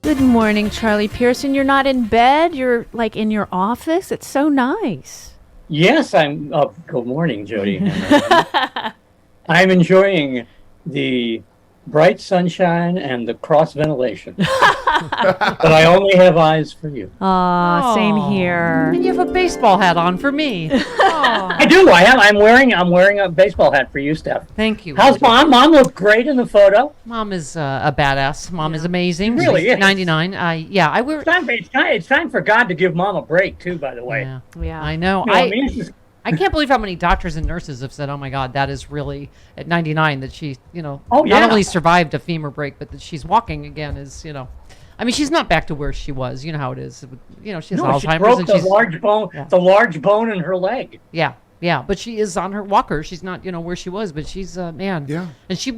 Good morning, Charlie Pearson. You're not in bed. You're like in your office. It's so nice. Yes, I'm. Oh, good morning, Jody. I'm enjoying the bright sunshine and the cross ventilation. But I only have eyes for you. Aw, same here. And you have a baseball hat on for me. I do. I'm wearing a baseball hat for you, Steph. Thank you. How's Mom? Mom looked great in the photo. Mom is a badass. Mom is amazing. She really She's is. 99. I wear. It's time for God to give Mom a break too. By the way. Yeah. I know. I can't believe how many doctors and nurses have said, "Oh my God, that is really at 99 that she, not only survived a femur break, but that she's walking again." I mean, she's not back to where she was. You know how it is. She has Alzheimer's. She broke and the large bone, the large bone in her leg. Yeah. But she is on her walker. She's not, where she was, but she's man. Yeah. And she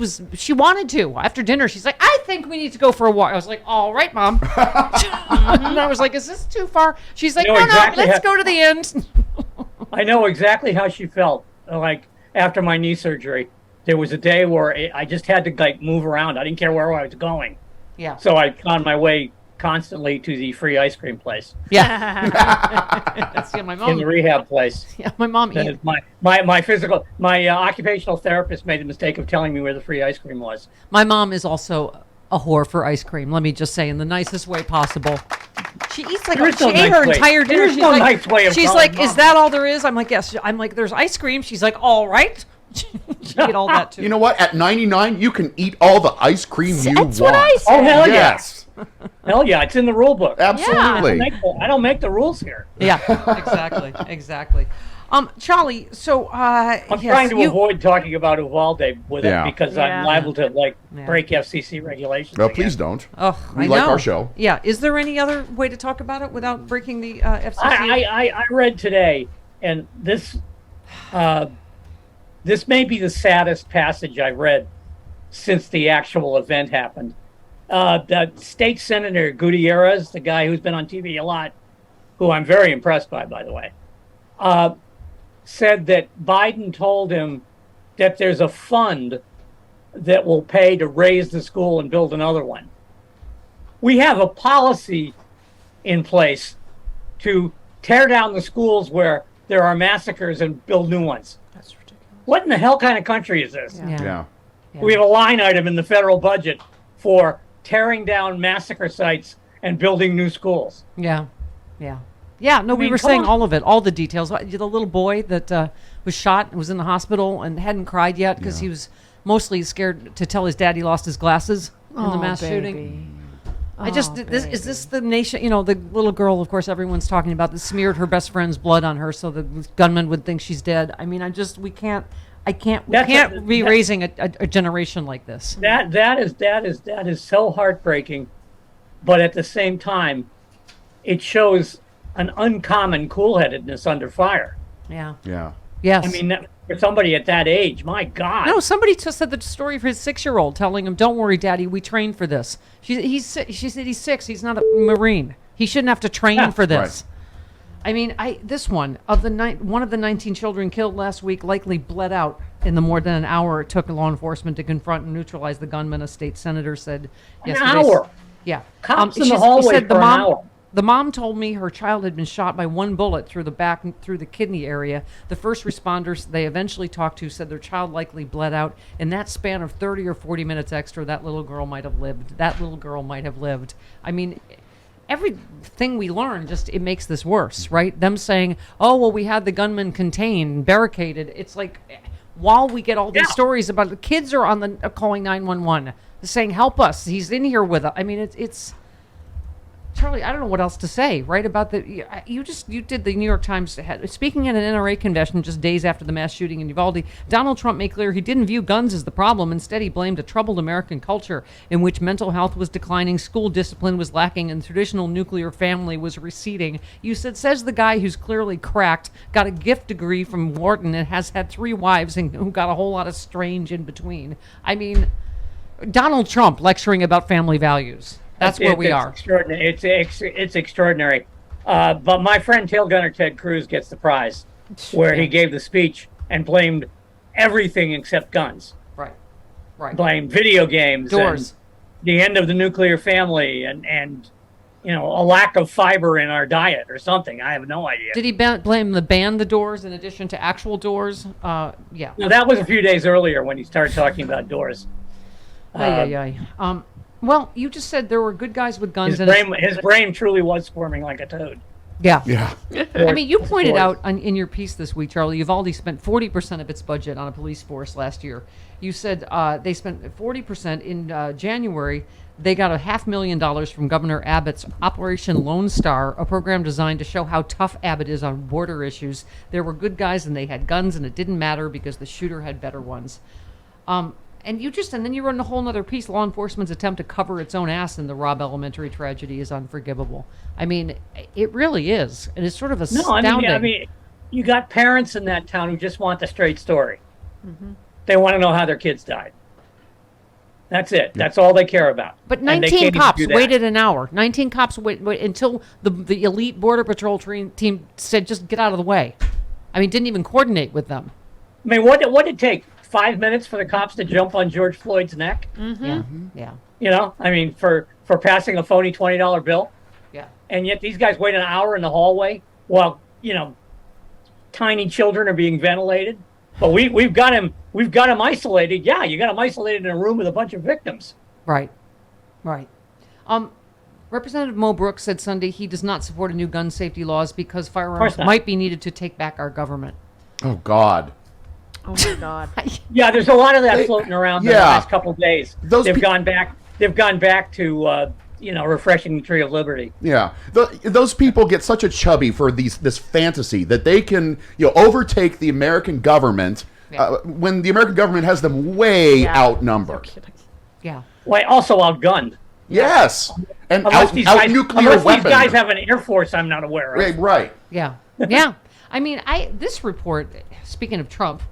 wanted to. After dinner, she's like, I think we need to go for a walk. I was like, all right, Mom. And I was like, is this too far? She's like, no, let's go to the end. I know exactly how she felt. Like after my knee surgery, there was a day where I just had to move around. I didn't care where I was going. Yeah. So I found my way constantly to the free ice cream place. Yeah. My mom in the rehab place. Yeah, my mom. My occupational therapist made the mistake of telling me where the free ice cream was. My mom is also a whore for ice cream. Let me just say, in the nicest way possible. She eats she ate her entire dinner. She's like, is that all there is? I'm like, yes. I'm like, there's ice cream. She's like, all right. She ate all that too. You know what? At 99, you can eat all the ice cream you want. That's what I said. Oh, hell yes. Hell yeah, it's in the rule book. Absolutely. I don't make the rules here. Yeah, exactly. Charlie, so I'm trying to avoid talking about Uvalde with it because I'm liable to break FCC regulations. No, again. please don't. Oh, we like our show. Yeah. Is there any other way to talk about it without breaking the FCC? I read today, and this may be the saddest passage I've read since the actual event happened. The state senator Gutierrez, the guy who's been on TV a lot, who I'm very impressed by the way, said that Biden told him that there's a fund that will pay to raise the school and build another one. We have a policy in place to tear down the schools where there are massacres and build new ones. That's ridiculous. What in the hell kind of country is this? Yeah. We have a line item in the federal budget for tearing down massacre sites and building new schools. Yeah. No, we were saying all of it, all the details. The little boy that was shot was in the hospital and hadn't cried yet because he was mostly scared to tell his dad he lost his glasses in the mass shooting. Is this the nation? The little girl, of course, everyone's talking about that smeared her best friend's blood on her so the gunman would think she's dead. I mean, we can't be raising a generation like this. That is so heartbreaking, but at the same time, it shows an uncommon cool-headedness under fire. Yeah. Yes. I mean, for somebody at that age, my God. No, somebody just said the story of his 6-year-old telling him, "Don't worry, Daddy, we trained for this." She said he's 6. He's not a Marine. He shouldn't have to train for this. Right. I mean, one of the 19 children killed last week likely bled out in the more than an hour it took law enforcement to confront and neutralize the gunman. A state senator said yesterday. An hour. Yeah. Cops in the hallway for an hour. The mom told me her child had been shot by one bullet through the back and through the kidney area. The first responders they eventually talked to said their child likely bled out. In that span of 30 or 40 minutes extra, that little girl might have lived. I mean, everything we learn it makes this worse, right? Them saying, oh, well, we had the gunman contained, barricaded. It's like, while we get all these stories about the kids are on the calling 911, saying, help us. He's in here with us. I mean, it's Charlie, I don't know what else to say, right? About you did the New York Times. Speaking at an NRA convention just days after the mass shooting in Uvalde, Donald Trump made clear he didn't view guns as the problem. Instead, he blamed a troubled American culture in which mental health was declining, school discipline was lacking, and the traditional nuclear family was receding. You says the guy who's clearly cracked, got a gift degree from Wharton, and has had 3 wives, and who got a whole lot of strange in between. I mean, Donald Trump lecturing about family values. That's where we are. Extraordinary. It's extraordinary. But my friend Tail Gunner Ted Cruz gets the prize, where he gave the speech and blamed everything except guns. Right. Blamed video games. Doors. the end of the nuclear family and a lack of fiber in our diet or something. I have no idea. Did he blame the doors in addition to actual doors? Yeah. No, that was a few days earlier when he started talking about doors. Well, you just said there were good guys with guns. His brain truly was squirming like a toad. Yeah. Yeah. I mean, you pointed out in your piece this week, Charlie, Uvalde spent 40% of its budget on a police force last year. You said they spent 40% in January. They got $500,000 from Governor Abbott's Operation Lone Star, a program designed to show how tough Abbott is on border issues. There were good guys and they had guns, and it didn't matter because the shooter had better ones. And then you wrote in a whole other piece, law enforcement's attempt to cover its own ass in the Robb Elementary tragedy is unforgivable. I mean, it really is. And it's sort of astounding. No, I mean, you got parents in that town who just want the straight story. Mm-hmm. They want to know how their kids died. That's it. That's all they care about. But 19 cops waited an hour. 19 cops wait until the elite Border Patrol team said, just get out of the way. I mean, didn't even coordinate with them. I mean, what did it take? 5 minutes for the cops to jump on George Floyd's neck? Mm-hmm. Yeah. I mean, for passing a phony $20 bill? Yeah. And yet these guys wait an hour in the hallway while, tiny children are being ventilated. But we've got him isolated. Yeah, you got him isolated in a room with a bunch of victims. Right. Representative Mo Brooks said Sunday he does not support a new gun safety laws because firearms might be needed to take back our government. Oh, God. Oh my God. Yeah, there's a lot of that floating around the last couple of days. They've gone back to refreshing the tree of liberty. Yeah, those people get such a chubby for this fantasy that they can overtake the American government when the American government has them way outnumbered. Yeah. Well, also outgunned. Yes, and unless these guys have an air force I'm not aware of. Right. Yeah. Yeah. I mean, this report. Speaking of Trump.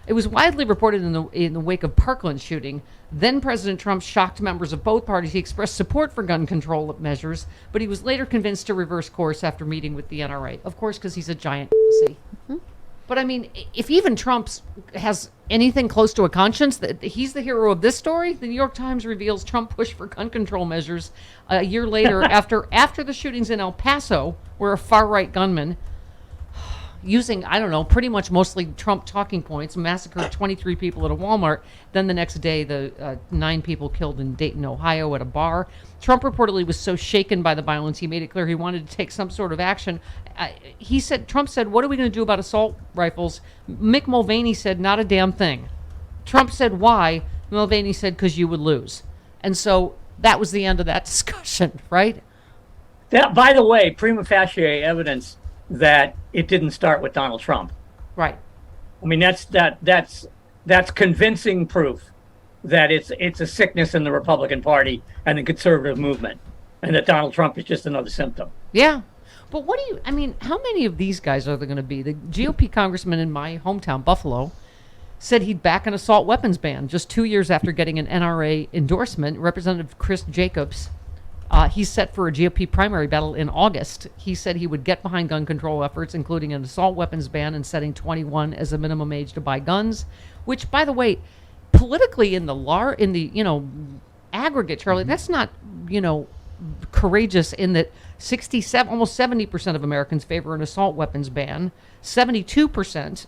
It was widely reported in the wake of Parkland shooting. Then President Trump shocked members of both parties. He expressed support for gun control measures, but he was later convinced to reverse course after meeting with the NRA. Of course, because he's a giant pussy. Mm-hmm. But I mean, if even Trump has anything close to a conscience, that he's the hero of this story. The New York Times reveals Trump pushed for gun control measures a year later after the shootings in El Paso, where a far-right gunman using, pretty much mostly Trump talking points, massacred 23 people at a Walmart. Then the next day, the 9 people killed in Dayton, Ohio at a bar. Trump reportedly was so shaken by the violence, he made it clear he wanted to take some sort of action. Trump said, what are we going to do about assault rifles? Mick Mulvaney said, not a damn thing. Trump said, why? Mulvaney said, because you would lose. And so that was the end of that discussion, right? That, by the way, prima facie evidence that it didn't start with Donald Trump. Right. I mean, that's convincing proof that it's a sickness in the Republican Party and the conservative movement, and that Donald Trump is just another symptom. Yeah. But how many of these guys are there going to be? The GOP congressman in my hometown, Buffalo, said he'd back an assault weapons ban just 2 years after getting an NRA endorsement. Representative Chris Jacobs, he's set for a GOP primary battle in August. He said he would get behind gun control efforts, including an assault weapons ban and setting 21 as a minimum age to buy guns, which, by the way, politically in the aggregate, Charlie, that's not, courageous in that 67, almost 70% of Americans favor an assault weapons ban. 72%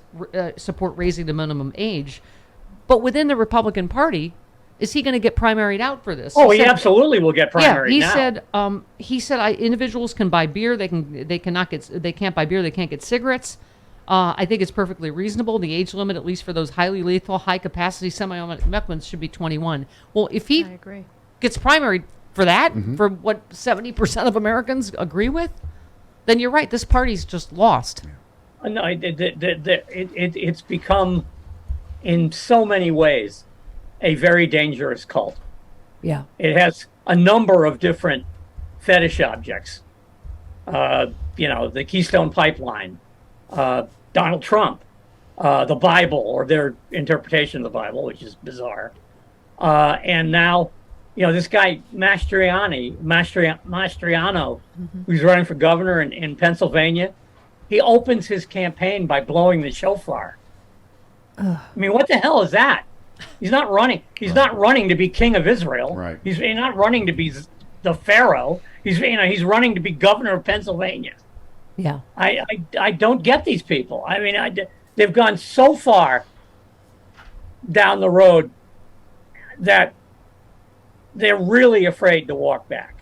support raising the minimum age. But within the Republican Party, is he going to get primaried out for this? Oh, he absolutely will get primaried. Yeah, he said individuals can buy beer. They can't buy beer. They can't get cigarettes. I think it's perfectly reasonable. The age limit, at least for those highly lethal, high capacity semi-automatic weapons, should be 21. Well, if he gets primaried for that, for what 70% of Americans agree with, then you're right. This party's just lost. No, it's become, in so many ways, a very dangerous cult. Yeah. It has a number of different fetish objects. The Keystone Pipeline, Donald Trump, the Bible, or their interpretation of the Bible, which is bizarre. And now, this guy Mastriano, who's running for governor in Pennsylvania, he opens his campaign by blowing the shofar. I mean, what the hell is that? He's not running. He's not running to be king of Israel. Right. He's not running to be the pharaoh. He's running to be governor of Pennsylvania. Yeah. I don't get these people. I mean, they've gone so far down the road that they're really afraid to walk back.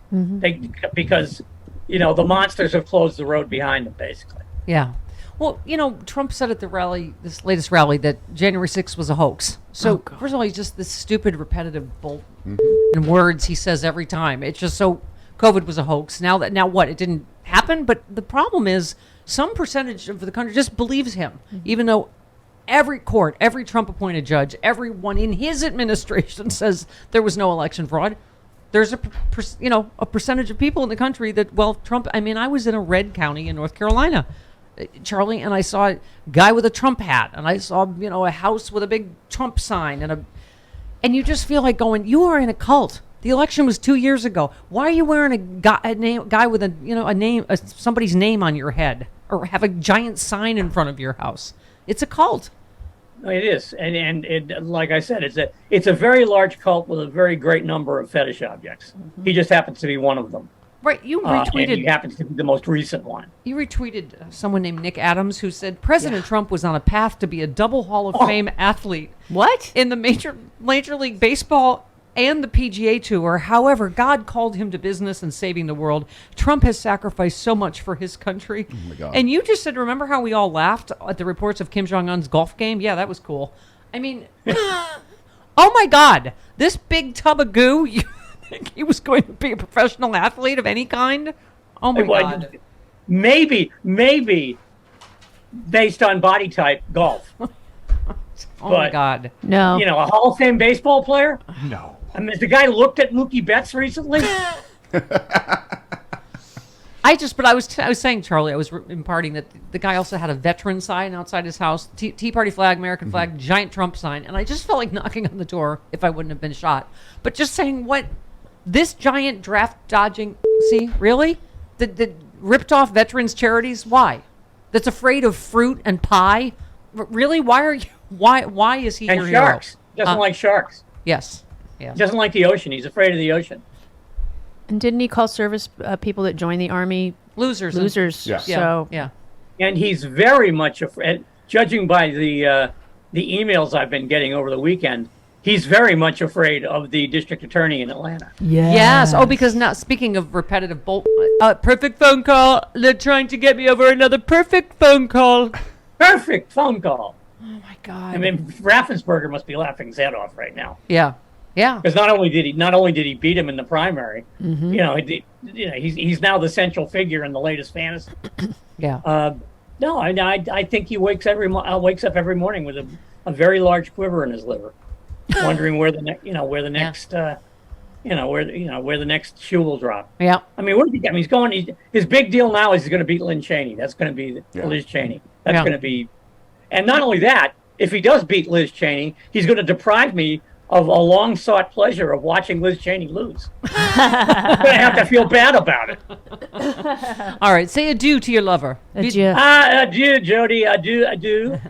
Because the monsters have closed the road behind them, basically. Yeah. Well, Trump said at the rally, this latest rally, that January 6th was a hoax. So, first of all, he's just this stupid, repetitive bull and words he says every time. It's just so COVID was a hoax. Now what? It didn't happen. But the problem is some percentage of the country just believes him, even though every court, every Trump-appointed judge, everyone in his administration says there was no election fraud. There's a percentage of people in the country that, well, Trump. I mean, I was in a red county in North Carolina, Charlie, and I saw a guy with a Trump hat, and I saw a house with a big Trump sign, and you just feel like going, you are in a cult. The election was 2 years ago. Why are you wearing a guy with a name, somebody's name on your head, or have a giant sign in front of your house? It's a cult. It is, and like I said, it's a very large cult with a very great number of fetish objects. He just happens to be one of them. Right, you retweeted. And he happens to be the most recent one. You retweeted someone named Nick Adams who said President Trump was on a path to be a double Hall of Fame athlete. What? In the Major League Baseball and the PGA Tour. However, God called him to business and saving the world. Trump has sacrificed so much for his country. Oh my God. And you just said, remember how we all laughed at the reports of Kim Jong-un's golf game? Yeah, that was cool. I mean, oh my God, this big tub of goo, you think he was going to be a professional athlete of any kind? Oh my God. Maybe based on body type, golf. Oh my God. No. A Hall of Fame baseball player? No. I mean, has the guy looked at Mookie Betts recently? But I was saying, Charlie, I was imparting that the guy also had a veteran sign outside his house, Tea Party flag, American flag, giant Trump sign, and I just felt like knocking on the door if I wouldn't have been shot. But just saying, what, this giant draft dodging, see, really? The ripped off veterans charities, why? That's afraid of fruit and pie? Really? Why is he your hero? Sharks. Doesn't like sharks. Yes. Yeah. Doesn't like the ocean. He's afraid of the ocean. And didn't he call service people that join the army losers? Yeah. So Yeah. And he's very much afraid, judging by the emails I've been getting over the weekend, he's very much afraid of the district attorney in Atlanta. Yes. Oh, because now, speaking of repetitive perfect phone call. They're trying to get me over another perfect phone call. Perfect phone call. Oh my God. I mean, Raffensperger must be laughing his head off right now. Yeah. Yeah. Because not only did he beat him in the primary, he's now the central figure in the latest fantasy. Yeah. No, I think he wakes up every morning with a very large quiver in his liver, wondering where the next shoe will drop. Yeah. I mean, his big deal now is he's going to beat Lynn Cheney. That's going to be Liz Cheney. That's going to be, and not only that, if he does beat Liz Cheney, he's going to deprive me of a long-sought pleasure of watching Liz Cheney lose. I'm going to have to feel bad about it. All right, say adieu to your lover. adieu. Adieu, Jody. Adieu.